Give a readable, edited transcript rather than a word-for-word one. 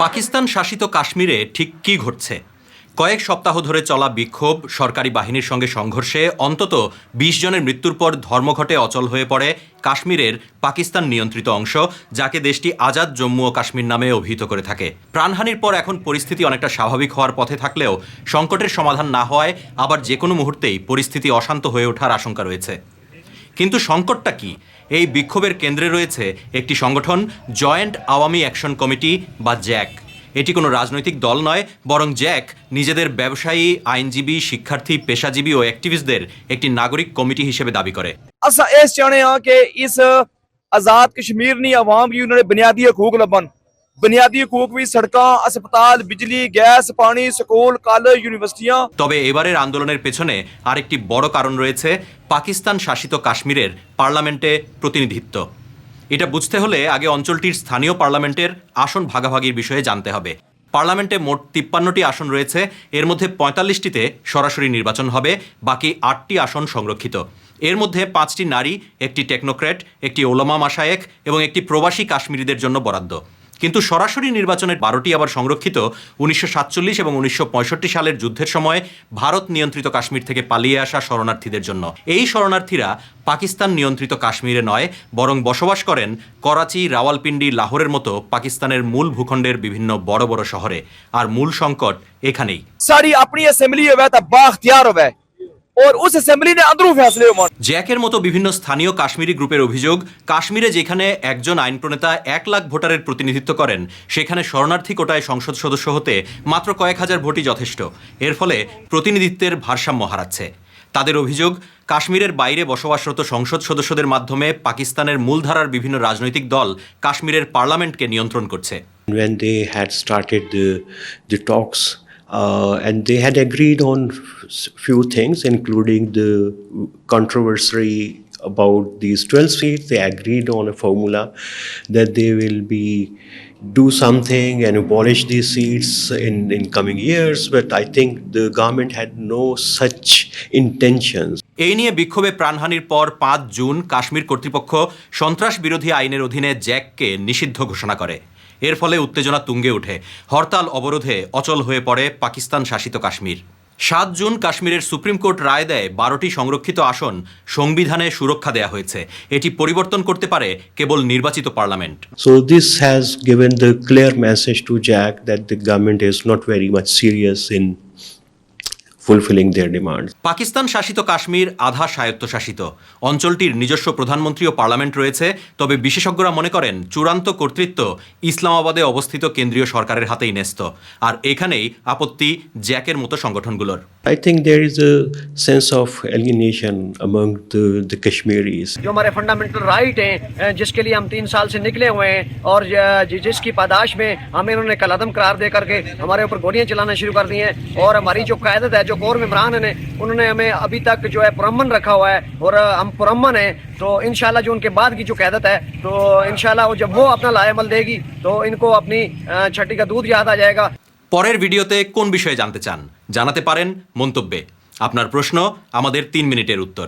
পাকিস্তান শাসিত কাশ্মীরে ঠিক কী ঘটছে? কয়েক সপ্তাহ ধরে চলা বিক্ষোভ, সরকারি বাহিনীর সঙ্গে সংঘর্ষে অন্তত ২০ জনের মৃত্যুর পর ধর্মঘটে অচল হয়ে পড়ে কাশ্মীরের পাকিস্তান নিয়ন্ত্রিত অংশ, যাকে দেশটি আজাদ জম্মু ও কাশ্মীর নামে অভিহিত করে থাকে। প্রাণহানির পর এখন পরিস্থিতি অনেকটা স্বাভাবিক হওয়ার পথে থাকলেও সংকটের সমাধান না হওয়ায় আবার যে কোনো মুহূর্তেই পরিস্থিতি অশান্ত হয়ে ওঠার আশঙ্কা রয়েছে। কিন্তু সংকটটা কি? এই বিক্ষোভের কেন্দ্রে রয়েছে একটি সংগঠন, জয়েন্ট আওয়ামী অ্যাকশন কমিটি বা জ্যাক। এটি কোনো রাজনৈতিক দল নয়, বরং জ্যাক নিজেদের ব্যবসায়ী, আইনজীবী, শিক্ষার্থী, পেশাজীবী ও অ্যাক্টিভিস্টদের একটি নাগরিক কমিটি হিসেবে দাবি করে। असा इस चाहने हां कि इस आजाद कश्मीर नी आवाम गी उन्होंने बुनियादी हकूक लब्भन। बुनियादी हकूक भी सड़कां, अस्पताल, बिजली, गैस, पानी, स्कूल, कॉलेज, यूनिवर्सिटियां। তবে এবারের আন্দোলনের পেছনে আরেকটি বড় কারণ রয়েছে পাকিস্তান শাসিত কাশ্মীরের পার্লামেন্টে প্রতিনিধিত্ব। এটা বুঝতে হলে আগে অঞ্চলটির স্থানীয় পার্লামেন্টের আসন ভাগাভাগির বিষয়ে জানতে হবে। পার্লামেন্টে মোট ৫৩টি আসন রয়েছে, এর মধ্যে ৪৫টিতে সরাসরি নির্বাচন হবে, বাকি ৮টি আসন সংরক্ষিত। এর মধ্যে ৫টি নারী, একটি টেকনোক্র্যাট, একটি ওলামা মাশায়েখ এবং একটি প্রবাসী কাশ্মীরিদের জন্য বরাদ্দ। কিন্তু সরাসরি নির্বাচনের ১২টি আবার সংরক্ষিত ১৯৪৭ এবং ১৯৬৫ সালের যুদ্ধের সময় ভারত নিয়ন্ত্রিত কাশ্মীর থেকে পালিয়ে আসা শরণার্থীদের জন্য। এই শরণার্থীরা পাকিস্তান নিয়ন্ত্রিত কাশ্মীরে নয়, বরং বসবাস করেন করাচি, রাওয়ালপিন্ডি, লাহোরের মতো পাকিস্তানের মূল ভূখণ্ডের বিভিন্ন বড় বড় শহরে। আর মূল সংকট এখানেই। सारी अपनी असेंबली होवे ता बाख्तियार होवे और उस असेंबली ने अंदरू फैसले होवन। জ্যাকের মতো বিভিন্ন স্থানীয় কাশ্মীরি গ্রুপের অভিযোগ, কাশ্মীরে যেখানে একজন আইন প্রণেতা ১ লাখ ভোটারের প্রতিনিধিত্ব করেন, সেখানে শরণার্থী কোটায় সংসদ সদস্য হতে মাত্র কয়েক হাজার ভোটই যথেষ্ট। এর ফলে প্রতিনিধিত্বের ভারসাম্য হারাচ্ছে। তাদের অভিযোগ, কাশ্মীরের বাইরে বসবাসরত সংসদ সদস্যদের মাধ্যমে পাকিস্তানের মূলধারার বিভিন্ন রাজনৈতিক দল কাশ্মীরের পার্লামেন্টকে নিয়ন্ত্রণ করছে। When they had started the talks, and they had agreed on few things, including the controversy about these 12 seats. They agreed on a formula that they will do something and abolish these seats in coming years, but I think the government had no such intentions. এই নিয়ে বিক্ষোভে প্রাণহানির পর ৫ June Kashmir কর্তৃপক্ষ সন্ত্রাস বিরোধী আইনের অধীনে জ্যাককে নিষিদ্ধ ঘোষণা করে। এর ফলে উত্তেজনা তুঙ্গে ওঠে, হরতাল অবরোধে অচল হয়ে পড়ে পাকিস্তান শাসিত কাশ্মীর। ৭ জুন কাশ্মীরের সুপ্রিম কোর্ট রায় দেয় ১২টি সংরক্ষিত আসন সংবিধানে সুরক্ষা দেয়া হয়েছে। এটি পরিবর্তন করতে পারে কেবল নির্বাচিত parliament. So this has given the clear message to JAC that the government is not very much serious in fulfilling their demands. Pakistan শাসিত কাশ্মীর আধা স্বায়ত্তশাসিত। অঞ্চলটির নিজস্ব প্রধানমন্ত্রী ও পার্লামেন্ট রয়েছে, তবে বিশেষজ্ঞরা মনে করেন চূড়ান্ত কর্তৃত্ব ইসলামাবাদে অবস্থিত কেন্দ্রীয় সরকারের হাতেই ন্যস্ত। আর এখানেই আপত্তি জ্যাকের মতো সংগঠনগুলোর। I think there is a sense of alienation among the Kashmiris. जो हमारे फंडामेंटल राइट हैं, जिसके लिए हम 3 साल से निकले हुए हैं और जिसकी पादाश में हमें इन्होंने कलअदम करार दे करके हमारे ऊपर गोलियां चलाना शुरू कर दी हैं। और हमारी जो क़यादत है, जो कोर मेंबरान हैं, उन्होंने हमें अभी तक जो है पुरअमन रखा हुआ है और हम पुरअमन हैं। तो इंशाल्लाह जो उनके बाद की जो क़यादत है, तो इंशाल्लाह जब वो अपना लाएमल देगी तो इनको अपनी छठी का दूध याद आ जाएगा। পরের ভিডিওতে কোন বিষয়ে জানতে চান জানাতে পারেন মন্তব্যে। আপনার প্রশ্ন, আমাদের 3 মিনিটের উত্তর।